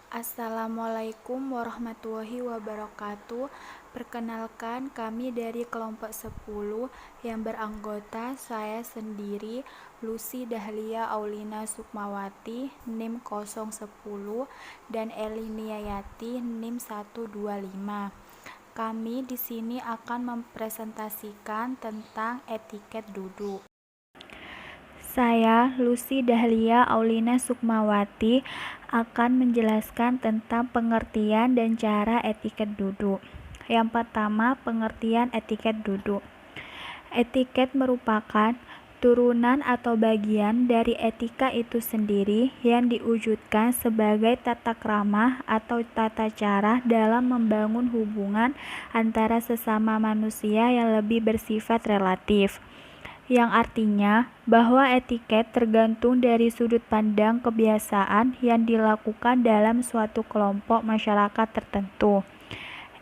Assalamualaikum warahmatullahi wabarakatuh. Perkenalkan, kami dari kelompok 10 yang beranggota saya sendiri, Lucy Dahlia Aulina Sukmawati, NIM 010, dan Elinia Yati, NIM 125. Kami di sini akan mempresentasikan tentang etiket duduk. Saya, Lucy Dahlia Aulina Sukmawati, akan menjelaskan tentang pengertian dan cara etiket duduk. Yang pertama, pengertian etiket duduk. Etiket merupakan turunan atau bagian dari etika itu sendiri yang diwujudkan sebagai tata krama atau tata cara dalam membangun hubungan antara sesama manusia yang lebih bersifat relatif, yang artinya bahwa etiket tergantung dari sudut pandang kebiasaan yang dilakukan dalam suatu kelompok masyarakat tertentu.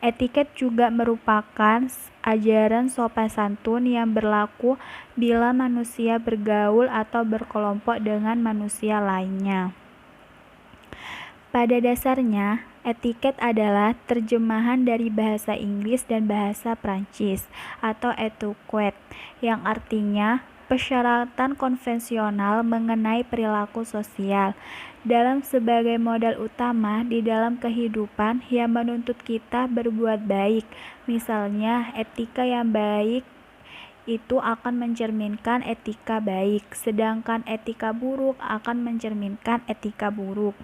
Etiket juga merupakan ajaran sopan santun yang berlaku bila manusia bergaul atau berkelompok dengan manusia lainnya. Pada dasarnya, etiket adalah terjemahan dari bahasa Inggris dan bahasa Prancis atau etiquette, yang artinya persyaratan konvensional mengenai perilaku sosial dalam sebagai modal utama di dalam kehidupan yang menuntut kita berbuat baik. Misalnya, etika yang baik itu akan mencerminkan etika baik, sedangkan etika buruk akan mencerminkan etika buruk.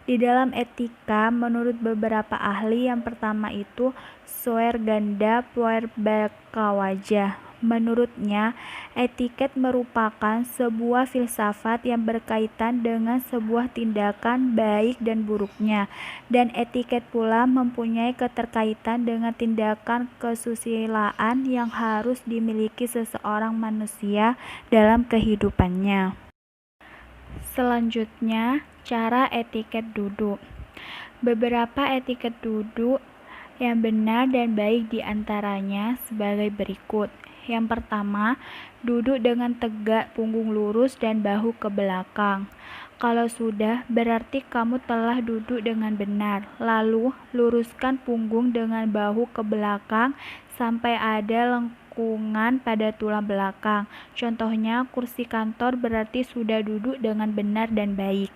Di dalam etika, menurut beberapa ahli, yang pertama itu Sweerganda Puerbakawajah. Menurutnya, etiket merupakan sebuah filsafat yang berkaitan dengan sebuah tindakan baik dan buruknya, dan etiket pula mempunyai keterkaitan dengan tindakan kesusilaan yang harus dimiliki seseorang manusia dalam kehidupannya. Selanjutnya, cara etiket duduk. Beberapa etiket duduk yang benar dan baik diantaranya sebagai berikut. Yang pertama, duduk dengan tegak, punggung lurus dan bahu ke belakang. Kalau sudah, berarti kamu telah duduk dengan benar. Lalu, luruskan punggung dengan bahu ke belakang sampai ada lengkungan pada tulang belakang. Contohnya, kursi kantor berarti sudah duduk dengan benar dan baik.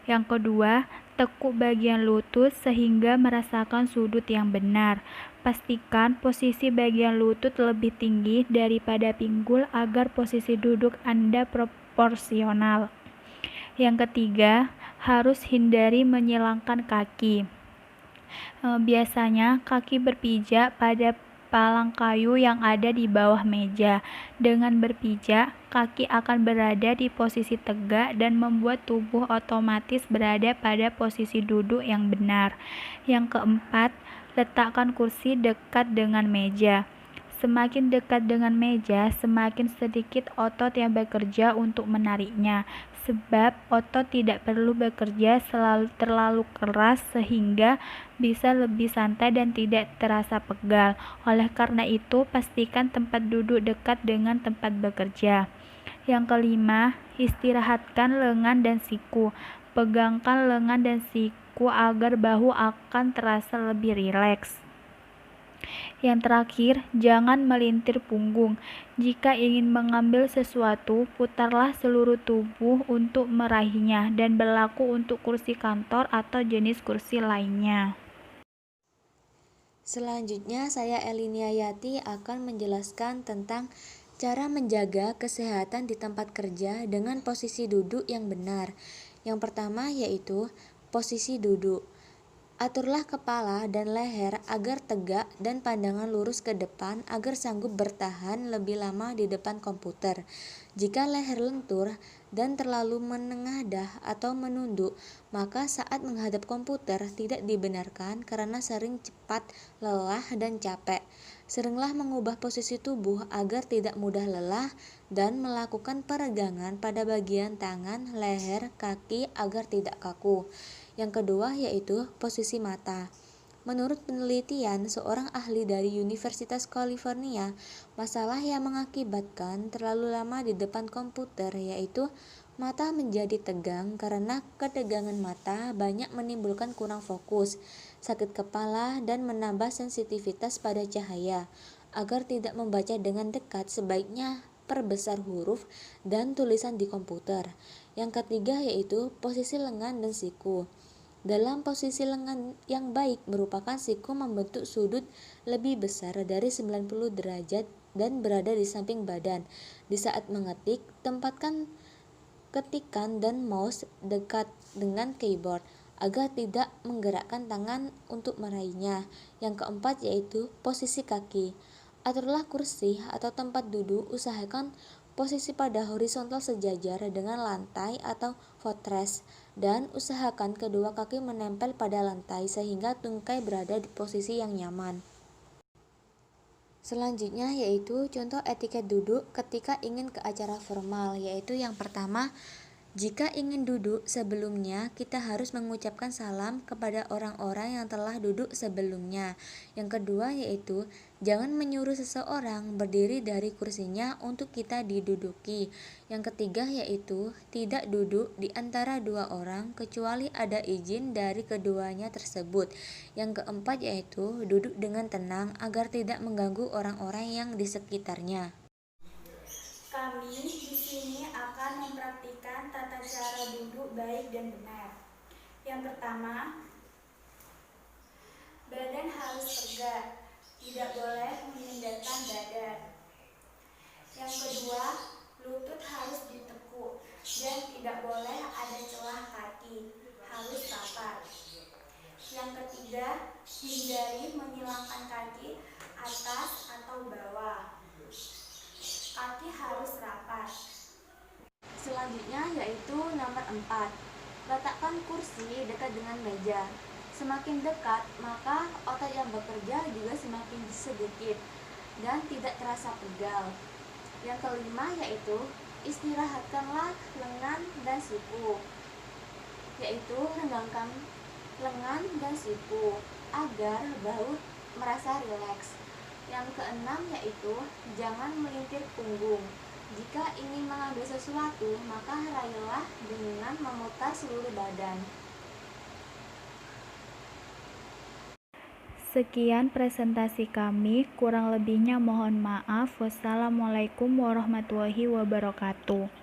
Yang kedua, tekuk bagian lutut sehingga merasakan sudut yang benar. Pastikan posisi bagian lutut lebih tinggi daripada pinggul agar posisi duduk Anda proporsional. Yang ketiga, harus hindari menyilangkan kaki. Biasanya kaki berpijak pada palang kayu yang ada di bawah meja. Dengan berpijak, kaki akan berada di posisi tegak dan membuat tubuh otomatis berada pada posisi duduk yang benar. Yang keempat, letakkan kursi dekat dengan meja. Semakin dekat dengan meja, semakin sedikit otot yang bekerja untuk menariknya, sebab otot tidak perlu bekerja terlalu keras sehingga bisa lebih santai dan tidak terasa pegal. Oleh karena itu, pastikan tempat duduk dekat dengan tempat bekerja. Yang kelima, istirahatkan lengan dan siku. Pegangkan lengan dan siku agar bahu akan terasa lebih rileks. Yang terakhir, jangan melintir punggung. Jika ingin mengambil sesuatu, putarlah seluruh tubuh untuk meraihnya, dan berlaku untuk kursi kantor atau jenis kursi lainnya. Selanjutnya, saya Elinia Yati akan menjelaskan tentang cara menjaga kesehatan di tempat kerja dengan posisi duduk yang benar. Yang pertama yaitu posisi duduk. Aturlah kepala dan leher agar tegak dan pandangan lurus ke depan agar sanggup bertahan lebih lama di depan komputer. Jika leher lentur dan terlalu menengadah atau menunduk, maka saat menghadap komputer tidak dibenarkan karena sering cepat lelah dan capek. Seringlah mengubah posisi tubuh agar tidak mudah lelah dan melakukan peregangan pada bagian tangan, leher, kaki agar tidak kaku. Yang kedua yaitu posisi mata. Menurut penelitian seorang ahli dari Universitas California, masalah yang mengakibatkan terlalu lama di depan komputer yaitu Mata menjadi tegang karena ketegangan mata banyak menimbulkan kurang fokus, sakit kepala, dan menambah sensitivitas pada cahaya. Agar tidak membaca dengan dekat, sebaiknya perbesar huruf dan tulisan di komputer. Yang ketiga yaitu posisi lengan dan siku. Dalam posisi lengan yang baik merupakan siku membentuk sudut lebih besar dari 90 derajat dan berada di samping badan. Di saat mengetik, tempatkan ketikan dan mouse dekat dengan keyboard agar tidak menggerakkan tangan untuk meraihnya. Yang keempat yaitu posisi kaki. Aturlah kursi atau tempat duduk, usahakan posisi pada horizontal sejajar dengan lantai atau footrest, dan usahakan kedua kaki menempel pada lantai sehingga tungkai berada di posisi yang nyaman. Selanjutnya yaitu contoh etiket duduk ketika ingin ke acara formal, yaitu yang pertama, jika ingin duduk sebelumnya, kita harus mengucapkan salam kepada orang-orang yang telah duduk sebelumnya. Yang kedua yaitu, jangan menyuruh seseorang berdiri dari kursinya untuk kita diduduki. Yang ketiga yaitu, tidak duduk di antara dua orang kecuali ada izin dari keduanya tersebut. Yang keempat yaitu, duduk dengan tenang agar tidak mengganggu orang-orang yang di sekitarnya. Kami di sini akan mempraktikkan tata cara duduk baik dan benar. Yang pertama, badan harus tegak, tidak boleh mengendahkan badan. Yang kedua, lutut harus ditekuk dan tidak boleh ada celah kaki, harus rapat. Yang ketiga, hindari menyilangkan kaki atas atau bawah. Kaki harus rapat. Selanjutnya yaitu nomor 4. Letakkan kursi dekat dengan meja. Semakin dekat, maka otot yang bekerja juga semakin sedikit dan tidak terasa pegal. Yang kelima yaitu istirahatkanlah lengan dan siku, yaitu renggangkan lengan dan siku agar bahu merasa rileks. Yang keenam yaitu jangan melintir punggung. Jika ingin mengambil sesuatu, maka raihlah dengan memutar seluruh badan. Sekian presentasi kami, kurang lebihnya mohon maaf. Wassalamualaikum warahmatullahi wabarakatuh.